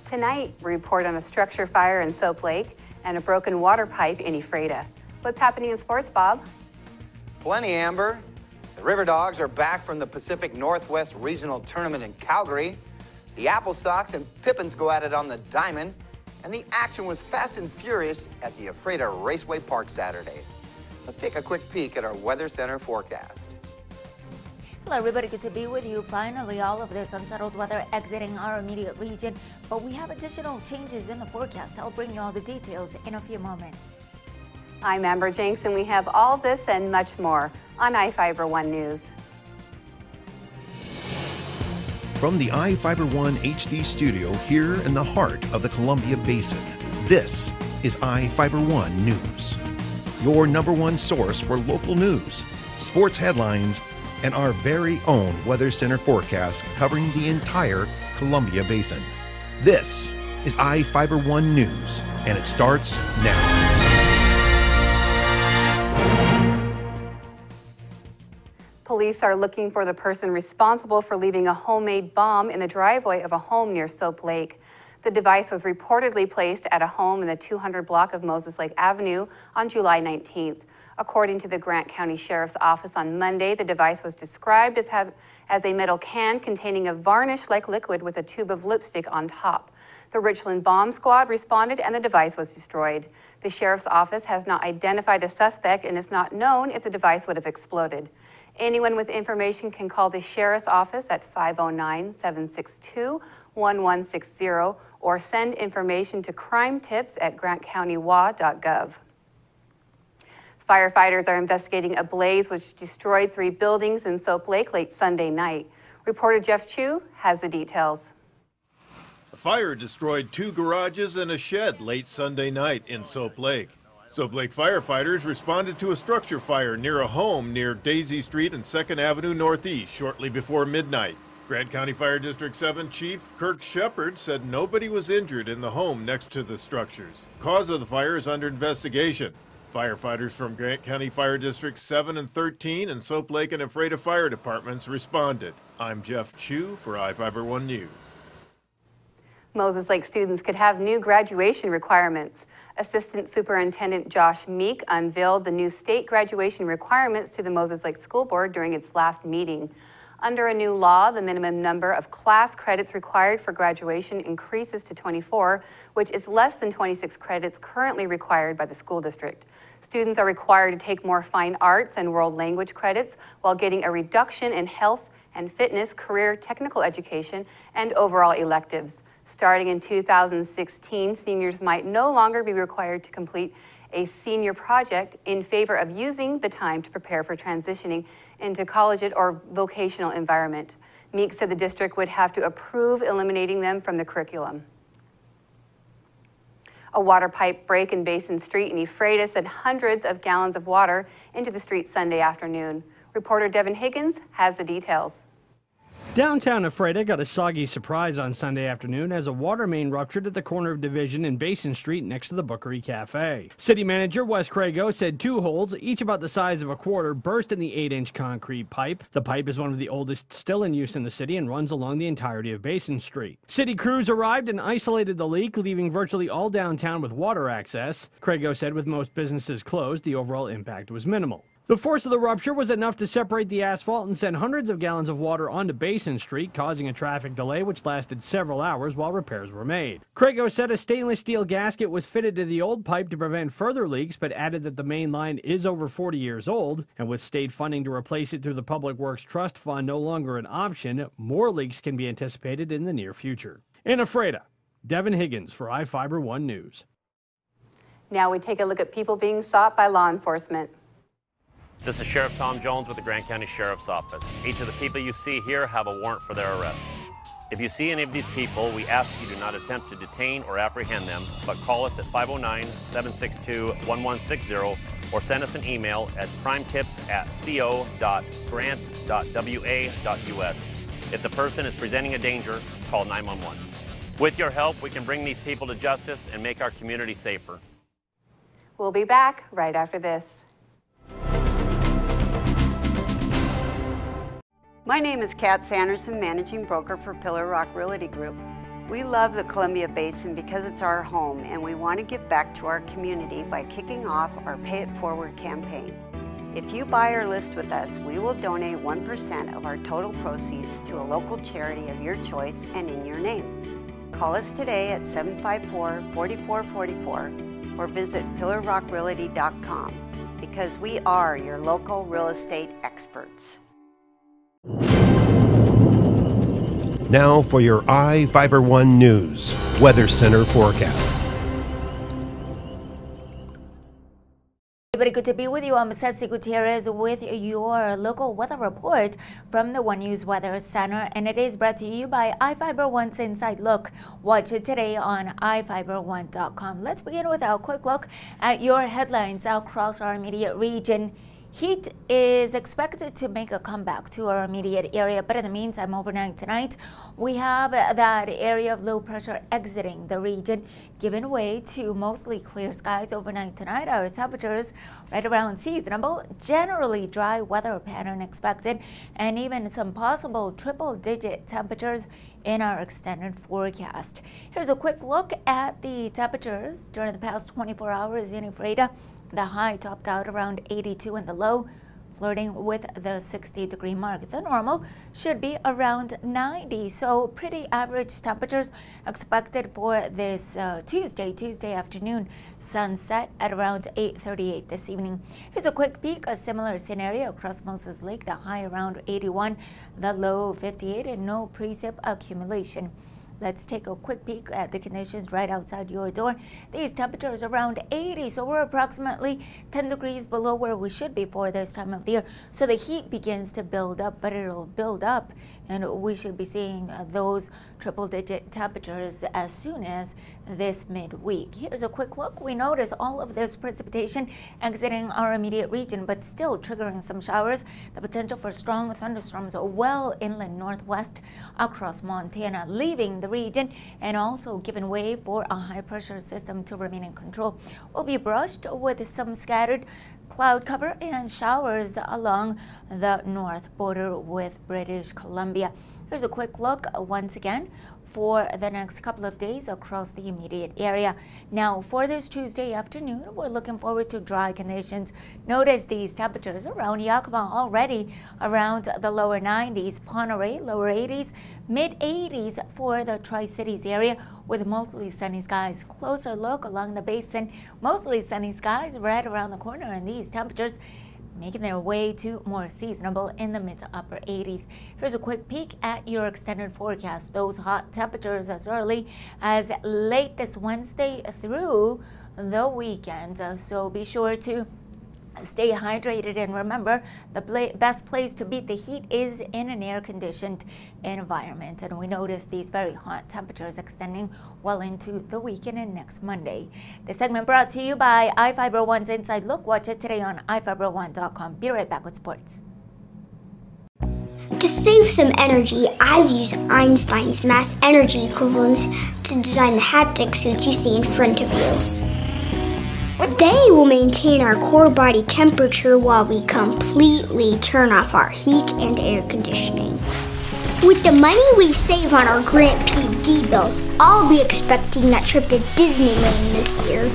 Tonight, we report on a structure fire in Soap Lake and a broken water pipe in Ephrata. What's happening in sports, Bob? Plenty, Amber. The River Dogs are back from the Pacific Northwest Regional Tournament in Calgary. The Apple Sox and Pippins go at it on the Diamond. And the action was fast and furious at the Ephrata Raceway Park Saturday. Let's take a quick peek at our Weather Center forecast. Hello everybody, good to be with you. Finally, all of this unsettled weather exiting our immediate region, but we have additional changes in the forecast. I'll bring you all the details in a few moments. I'm Amber Jenks, and we have all this and much more on iFIBER 1 News. From the iFIBER 1 HD studio here in the heart of the Columbia Basin, this is iFIBER 1 News. Your #1 source for local news, sports headlines, and our very own Weather Center forecast covering the entire Columbia Basin. This is iFIBER 1 News, and it starts now. Police are looking for the person responsible for leaving a homemade bomb in the driveway of a home near Soap Lake. The device was reportedly placed at a home in the 200 block of Moses Lake Avenue on July 19th. According to the Grant County Sheriff's Office on Monday, the device was described as a metal can containing a varnish-like liquid with a tube of lipstick on top. The Richland Bomb Squad responded and the device was destroyed. The Sheriff's Office has not identified a suspect and it's not known if the device would have exploded. Anyone with information can call the Sheriff's Office at 509-762-1160 or send information to crimetips@grantcountywa.gov. Firefighters are investigating a blaze which destroyed 3 buildings in Soap Lake late Sunday night. Reporter Jeff Chu has the details. A fire destroyed 2 garages and a shed late Sunday night in Soap Lake. Soap Lake firefighters responded to a structure fire near a home near Daisy Street and 2nd Avenue Northeast shortly before midnight. Grant County Fire District 7 Chief Kirk Shepard said nobody was injured in the home next to the structures. Cause of the fire is under investigation. Firefighters from Grant County Fire District 7 and 13 and Soap Lake and Ephrata Fire Departments responded. I'm Jeff Chu for iFIBER 1 News. Moses Lake students could have new graduation requirements. Assistant Superintendent Josh Meek unveiled the new state graduation requirements to the Moses Lake School Board during its last meeting. Under a new law, the minimum number of class credits required for graduation increases to 24, which is less than 26 credits currently required by the school district. Students are required to take more fine arts and world language credits while getting a reduction in health and fitness, career, technical education, and overall electives. Starting in 2016, seniors might no longer be required to complete a senior project in favor of using the time to prepare for transitioning into collegiate or vocational environment. Meek said the district would have to approve eliminating them from the curriculum. A water pipe break in Basin Street in Ephrata sent hundreds of gallons of water into the street Sunday afternoon. Reporter Devin Higgins has the details. Downtown Ephrata got a soggy surprise on Sunday afternoon as a water main ruptured at the corner of Division and Basin Street next to the Bookery Cafe. City Manager Wes Crago said 2 holes, each about the size of a quarter, burst in the 8-inch concrete pipe. The pipe is one of the oldest still in use in the city and runs along the entirety of Basin Street. City crews arrived and isolated the leak, leaving virtually all downtown with water access. Crago said with most businesses closed, the overall impact was minimal. The force of the rupture was enough to separate the asphalt and send hundreds of gallons of water onto Basin Street, causing a traffic delay which lasted several hours while repairs were made. Crago said a stainless steel gasket was fitted to the old pipe to prevent further leaks, but added that the main line is over 40 years old, and with state funding to replace it through the Public Works Trust Fund no longer an option, more leaks can be anticipated in the near future. In Ephrata, Devin Higgins for iFIBER 1 News. Now we take a look at people being sought by law enforcement. This is Sheriff Tom Jones with the Grant County Sheriff's Office. Each of the people you see here have a warrant for their arrest. If you see any of these people, we ask you do not attempt to detain or apprehend them, but call us at 509-762-1160 or send us an email at crimetips@co.grant.wa.us. If the person is presenting a danger, call 911. With your help, we can bring these people to justice and make our community safer. We'll be back right after this. My name is Kat Sanderson, Managing Broker for Pillar Rock Realty Group. We love the Columbia Basin because it's our home, and we want to give back to our community by kicking off our Pay It Forward campaign. If you buy or list with us, we will donate 1% of our total proceeds to a local charity of your choice and in your name. Call us today at 754-4444 or visit pillarrockrealty.com because we are your local real estate experts. Now for your iFIBER 1 News Weather Center forecast. Everybody, good to be with you. I'm Ceci Gutierrez with your local weather report from the One News Weather Center, and it is brought to you by iFIBER 1's Inside Look. Watch it today on iFIBER1.com. Let's begin with a quick look at your headlines across our immediate region. Heat is expected to make a comeback to our immediate area, but in the meantime, overnight tonight, we have that area of low pressure exiting the region, giving way to mostly clear skies overnight tonight. Our temperatures right around seasonable, generally dry weather pattern expected, and even some possible triple-digit temperatures in our extended forecast. Here's a quick look at the temperatures during the past 24 hours in Ephrata. The high topped out around 82 and the low flirting with the 60-degree mark. The normal should be around 90, so pretty average temperatures expected for this Tuesday afternoon. Sunset at around 8:38 this evening. Here's a quick peek, a similar scenario across Moses Lake. The high around 81, the low 58, and no precip accumulation. Let's take a quick peek at the conditions right outside your door. These temperatures around 80, so we're approximately 10 degrees below where we should be for this time of the year. So the heat begins to build up, but it'll build up, and we should be seeing those triple-digit temperatures as soon as this midweek. Here's a quick look. We notice all of this precipitation exiting our immediate region, but still triggering some showers. The potential for strong thunderstorms well inland northwest across Montana, leaving the region and also giving way for a high pressure system to remain in control. Will be brushed with some scattered cloud cover and showers along the north border with British Columbia. Here's a quick look once again for the next couple of days across the immediate area. Now for this Tuesday afternoon, we're looking forward to dry conditions. Notice these temperatures around Yakima already around the lower 90s, Ponderay lower 80s, mid 80s for the Tri-Cities area with mostly sunny skies. Closer look along the basin, mostly sunny skies right around the corner, and these temperatures making their way to more seasonable in the mid to upper 80s. Here's a quick peek at your extended forecast. Those hot temperatures as early as late this Wednesday through the weekend. So be sure to stay hydrated, and remember, the best place to beat the heat is in an air-conditioned environment. And we notice these very hot temperatures extending well into the weekend and next Monday. This segment brought to you by iFIBER 1's Inside Look. Watch it today on iFIBER1.com. Be right back with sports. To save some energy, I've used Einstein's mass energy equivalents to design the haptic suits you see in front of you. They will maintain our core body temperature while we completely turn off our heat and air conditioning. With the money we save on our Grant PUD bill, I'll be expecting that trip to Disneyland this year.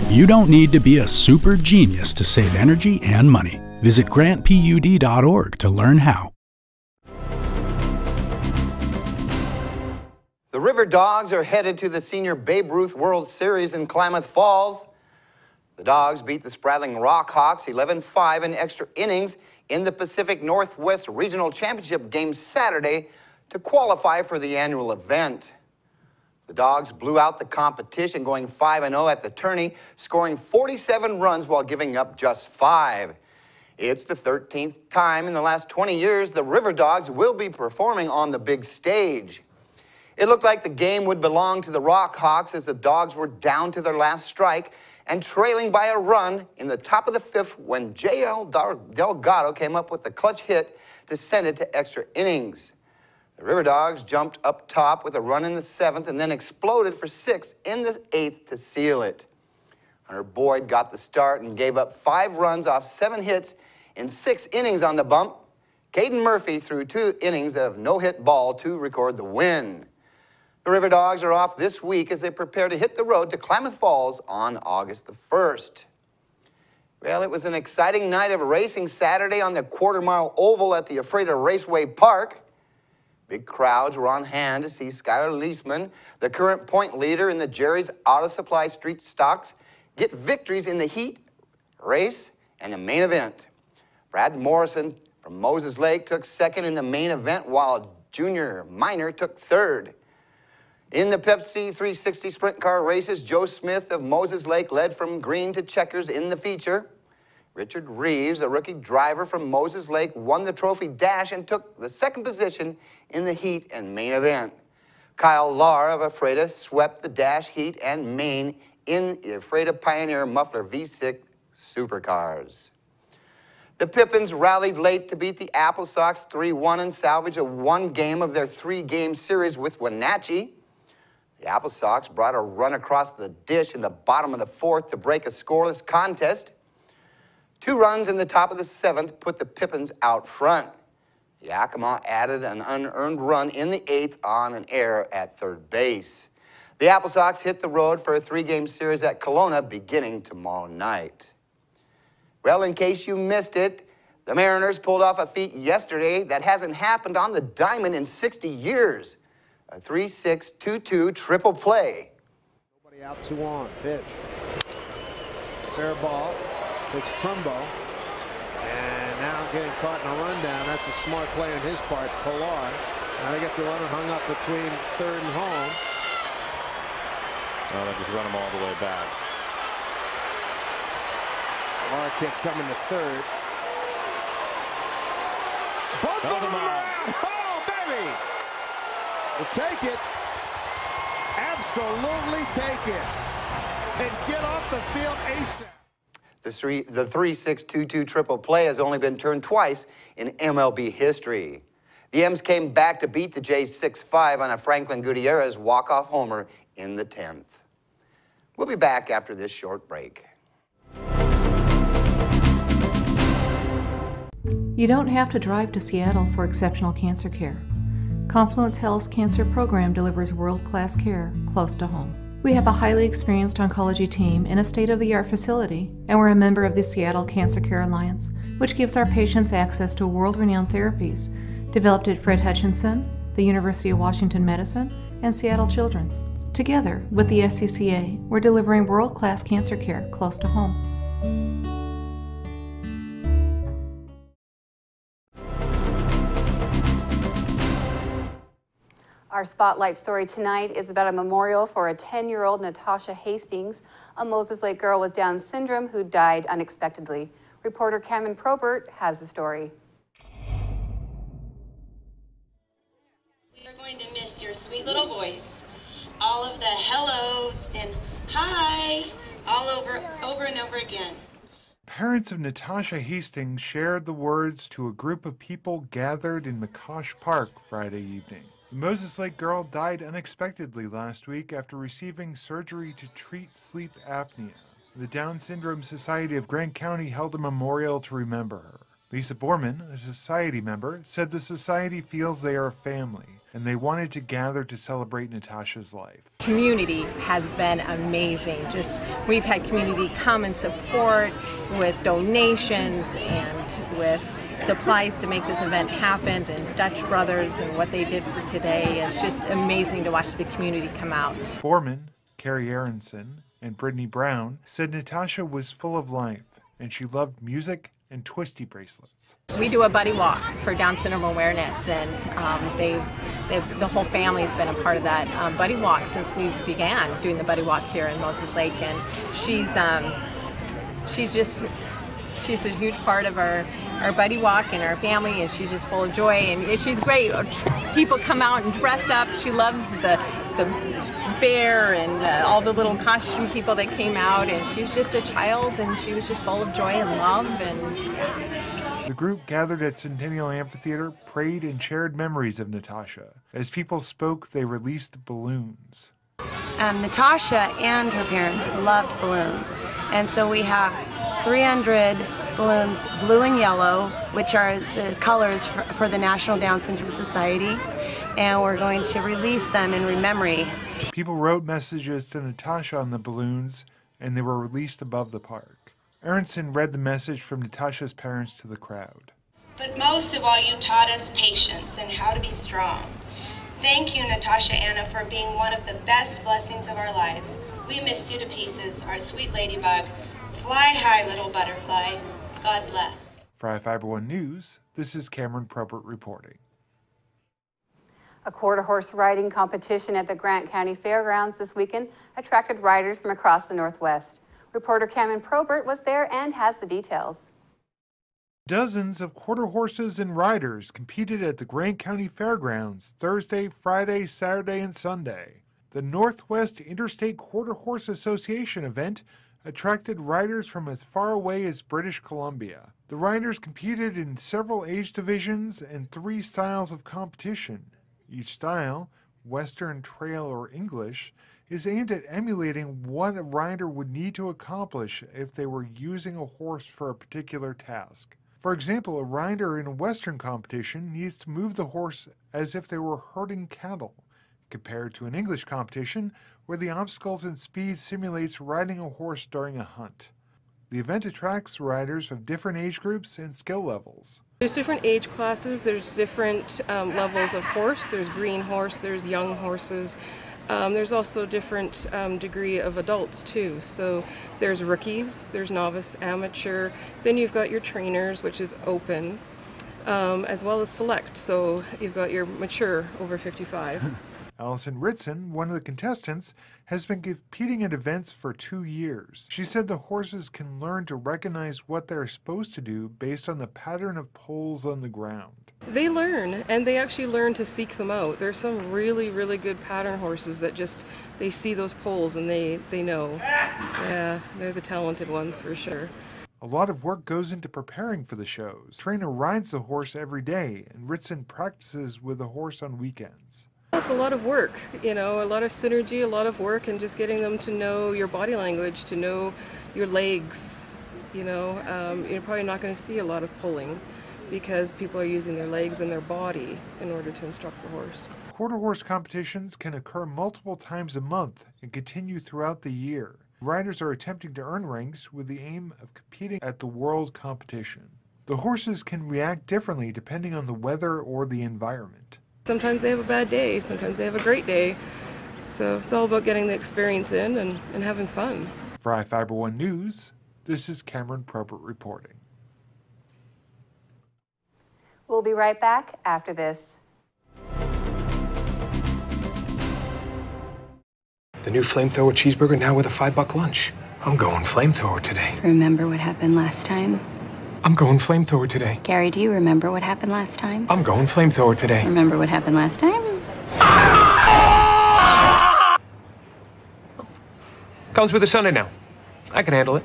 You don't need to be a super genius to save energy and money. Visit grantpud.org to learn how. The River Dogs are headed to the Senior Babe Ruth World Series in Klamath Falls. The Dogs beat the Spratling Rock Hawks 11-5 in extra innings in the Pacific Northwest Regional Championship game Saturday to qualify for the annual event. The Dogs blew out the competition, going 5-0 at the tourney, scoring 47 runs while giving up just 5. It's the 13th time in the last 20 years the River Dogs will be performing on the big stage. It looked like the game would belong to the Rock Hawks as the Dogs were down to their last strike and trailing by a run in the top of the 5th when J.L. Delgado came up with the clutch hit to send it to extra innings. The River Dogs jumped up top with a run in the 7th and then exploded for 6 in the 8th to seal it. Hunter Boyd got the start and gave up 5 runs off 7 hits in 6 innings on the bump. Caden Murphy threw 2 innings of no-hit ball to record the win. The River Dogs are off this week as they prepare to hit the road to Klamath Falls on August the 1st. Well, it was an exciting night of racing Saturday on the quarter-mile oval at the Ephrata Raceway Park. Big crowds were on hand to see Skylar Leisman, the current point leader in the Jerry's Auto Supply Street Stocks, get victories in the heat, race, and the main event. Brad Morrison from Moses Lake took second in the main event, while Junior Minor took third. In the Pepsi 360 sprint car races, Joe Smith of Moses Lake led from green to checkers in the feature. Richard Reeves, a rookie driver from Moses Lake, won the trophy dash and took the second position in the heat and main event. Kyle Lahr of Ephrata swept the dash, heat, and main in the Ephrata Pioneer Muffler V6 supercars. The Pippins rallied late to beat the Apple Sox 3-1 and salvage a one game of their three-game series with Wenatchee. The Apple Sox brought a run across the dish in the bottom of the fourth to break a scoreless contest. 2 runs in the top of the seventh put the Pippins out front. Yakima added an unearned run in the eighth on an error at third base. The Apple Sox hit the road for a 3-game series at Kelowna beginning tomorrow night. Well, in case you missed it, the Mariners pulled off a feat yesterday that hasn't happened on the diamond in 60 years. A 3-6-2-2 triple play. Nobody out, 2 on. Pitch. Fair ball. Takes Trumbo. And now getting caught in a rundown. That's a smart play on his part. Pilar. Now they get the runner hung up between third and home. Well, they just run him all the way back. Pilar kick coming to third. Both of them around. Oh, baby! We'll take it. Absolutely take it. And get off the field ASAP. The 3-6-2-2 triple play has only been turned twice in MLB history. The M's came back to beat the Jays 6-5 on a Franklin Gutierrez walk-off homer in the 10th. We'll be back after this short break. You don't have to drive to Seattle for exceptional cancer care. Confluence Health's cancer program delivers world-class care close to home. We have a highly experienced oncology team in a state-of-the-art facility, and we're a member of the Seattle Cancer Care Alliance, which gives our patients access to world-renowned therapies developed at Fred Hutchinson, the University of Washington Medicine, and Seattle Children's. Together with the SCCA, we're delivering world-class cancer care close to home. Our spotlight story tonight is about a memorial for a 10-year-old Natasha Hastings, a Moses Lake girl with Down syndrome who died unexpectedly. Reporter Cameron Probert has the story. We are going to miss your sweet little voice. All of the hellos and hi, all over and over again. Parents of Natasha Hastings shared the words to a group of people gathered in McCosh Park Friday evening. The Moses Lake girl died unexpectedly last week after receiving surgery to treat sleep apnea. The Down Syndrome Society of Grant County held a memorial to remember her. Lisa Boorman, a society member, said the society feels they are a family, and they wanted to gather to celebrate Natasha's life. Community has been amazing. We've had community come and support with donations and with supplies to make this event happen, and Dutch Brothers and what they did for today. It's just amazing to watch the community come out. Boorman, Kerry, Aronsohn, and Brittany Brown said Natasha was full of life, and she loved music and twisty bracelets. We do a buddy walk for Down syndrome awareness, and the whole family's been a part of that buddy walk since we began doing the buddy walk here in Moses Lake, and she's a huge part of our buddy walk and our family, and she's just full of joy, and she's great. People come out and dress up. She loves the bear and all the little costume people that came out, and she was just a child, and she was just full of joy and love. And the group gathered at Centennial Amphitheater, prayed, and shared memories of Natasha. As people spoke, they released balloons. Natasha and her parents loved balloons, and so we have 300 balloons, blue and yellow, which are the colors for the National Down Syndrome Society. and we're going to release them in memory. People wrote messages to Natasha on the balloons, and they were released above the park. Aronsohn read the message from Natasha's parents to the crowd. But most of all, you taught us patience and how to be strong. Thank you, Natasha Anna, for being one of the best blessings of our lives. We missed you to pieces, our sweet ladybug. Fly high, little butterfly. God bless. For iFIBER 1 News, this is Cameron Probert reporting. A quarter horse riding competition at the Grant County Fairgrounds this weekend attracted riders from across the Northwest. Reporter Cameron Probert was there and has the details. Dozens of quarter horses and riders competed at the Grant County Fairgrounds Thursday, Friday, Saturday, and Sunday. The Northwest Interstate Quarter Horse Association event attracted riders from as far away as British Columbia. The riders competed in several age divisions and 3 styles of competition. Each style, Western, Trail, or English, is aimed at emulating what a rider would need to accomplish if they were using a horse for a particular task. For example, a rider in a Western competition needs to move the horse as if they were herding cattle, compared to an English competition where the obstacles and speed simulates riding a horse during a hunt. The event attracts riders of different age groups and skill levels. There's different age classes, there's different levels of horse, there's green horse, there's young horses. There's also different degree of adults too. So there's rookies, there's novice, amateur, then you've got your trainers, which is open, as well as select. So you've got your mature over 55. Allison Ritson, one of the contestants, has been competing at events for 2 years. She said the horses can learn to recognize what they're supposed to do based on the pattern of poles on the ground. They learn, and they actually learn to seek them out. There's some really, really good pattern horses that just, they see those poles and they know. Yeah, they're the talented ones for sure. A lot of work goes into preparing for the shows. The trainer rides the horse every day, and Ritson practices with the horse on weekends. It's a lot of work, you know, a lot of synergy, a lot of work, and just getting them to know your body language, to know your legs. You know, you're probably not going to see a lot of pulling because people are using their legs and their body in order to instruct the horse. Quarter horse competitions can occur multiple times a month and continue throughout the year. Riders are attempting to earn ranks with the aim of competing at the world competition. The horses can react differently depending on the weather or the environment. Sometimes they have a bad day, sometimes they have a great day. So it's all about getting the experience in and having fun. For iFIBER 1 News, this is Cameron Probert reporting. We'll be right back after this. The new flamethrower cheeseburger now with a $5 lunch. I'm going flamethrower today. Remember what happened last time? I'm going flamethrower today. Gary, do you remember what happened last time? I'm going flamethrower today. Remember what happened last time? Comes with a Sunday now. I can handle it.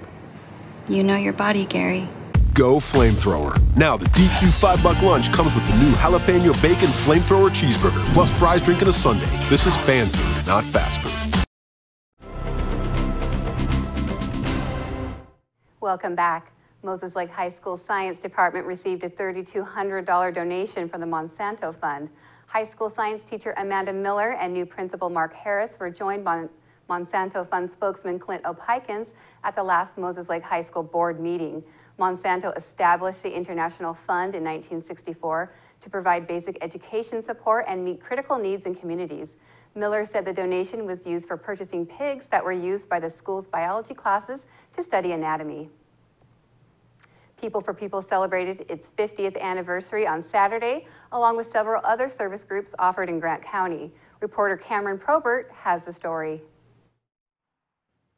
You know your body, Gary. Go flamethrower. Now the DQ $5 lunch comes with the new jalapeno bacon flamethrower cheeseburger, plus fries, drink, and a sundae. This is fan food, not fast food. Welcome back. Moses Lake High School Science Department received a $3,200 donation from the Monsanto Fund. High school science teacher Amanda Miller and new principal Mark Harris were joined by Monsanto Fund spokesman Clint O'Pikins at the last Moses Lake High School board meeting. Monsanto established the International Fund in 1964 to provide basic education support and meet critical needs in communities. Miller said the donation was used for purchasing pigs that were used by the school's biology classes to study anatomy. People for People celebrated its 50th anniversary on Saturday, along with several other service groups offered in Grant County. Reporter Cameron Probert has the story.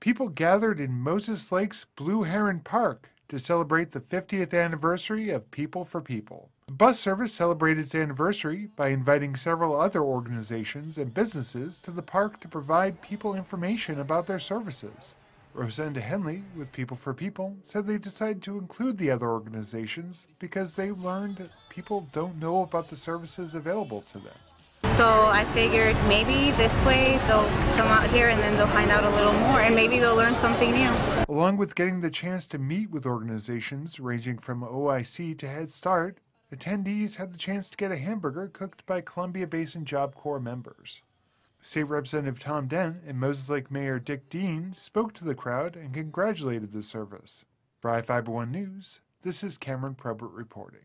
People gathered in Moses Lake's Blue Heron Park to celebrate the 50th anniversary of People for People. The bus service celebrated its anniversary by inviting several other organizations and businesses to the park to provide people information about their services. Rosenda Henley, with People for People, said they decided to include the other organizations because they learned that people don't know about the services available to them. So I figured maybe this way they'll come out here and then they'll find out a little more and maybe they'll learn something new. Along with getting the chance to meet with organizations ranging from OIC to Head Start, attendees had the chance to get a hamburger cooked by Columbia Basin Job Corps members. State Representative Tom Dent and Moses Lake Mayor Dick Dean spoke to the crowd and congratulated the service. For iFiber One News, this is Cameron Probert reporting.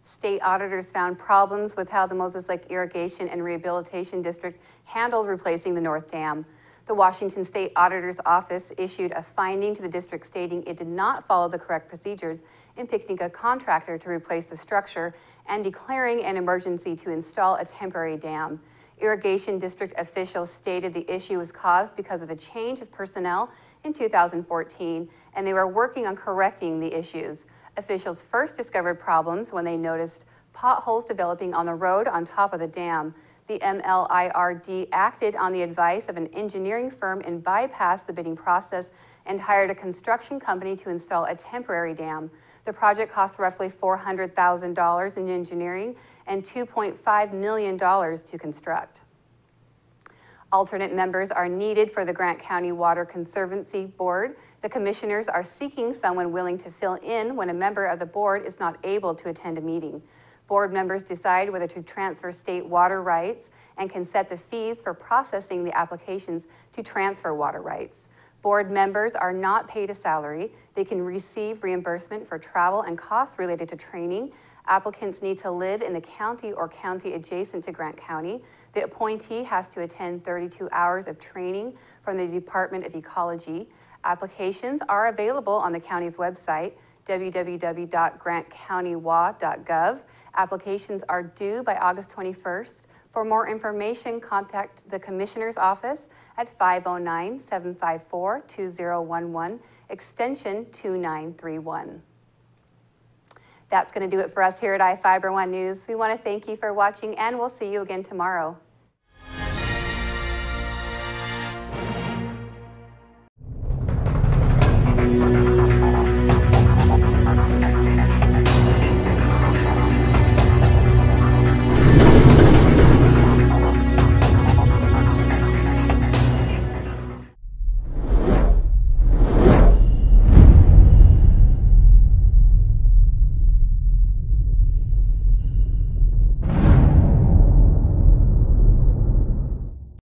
State auditors found problems with how the Moses Lake Irrigation and Rehabilitation District handled replacing the North Dam. The Washington State Auditor's Office issued a finding to the district stating it did not follow the correct procedures in picking a contractor to replace the structure and declaring an emergency to install a temporary dam. Irrigation district officials stated the issue was caused because of a change of personnel in 2014, and they were working on correcting the issues. Officials first discovered problems when they noticed potholes developing on the road on top of the dam. The MLIRD acted on the advice of an engineering firm and bypassed the bidding process and hired a construction company to install a temporary dam. The project cost roughly $400,000 in engineering and $2.5 million to construct. Alternate members are needed for the Grant County Water Conservancy Board. The commissioners are seeking someone willing to fill in when a member of the board is not able to attend a meeting. Board members decide whether to transfer state water rights and can set the fees for processing the applications to transfer water rights. Board members are not paid a salary. They can receive reimbursement for travel and costs related to training. Applicants need to live in the county or county adjacent to Grant County. The appointee has to attend 32 hours of training from the Department of Ecology. Applications are available on the county's website, www.grantcountywa.gov. Applications are due by August 21st. For more information, contact the Commissioner's Office at 509-754-2011, extension 2931. That's going to do it for us here at iFiber One News. We want to thank you for watching, and we'll see you again tomorrow.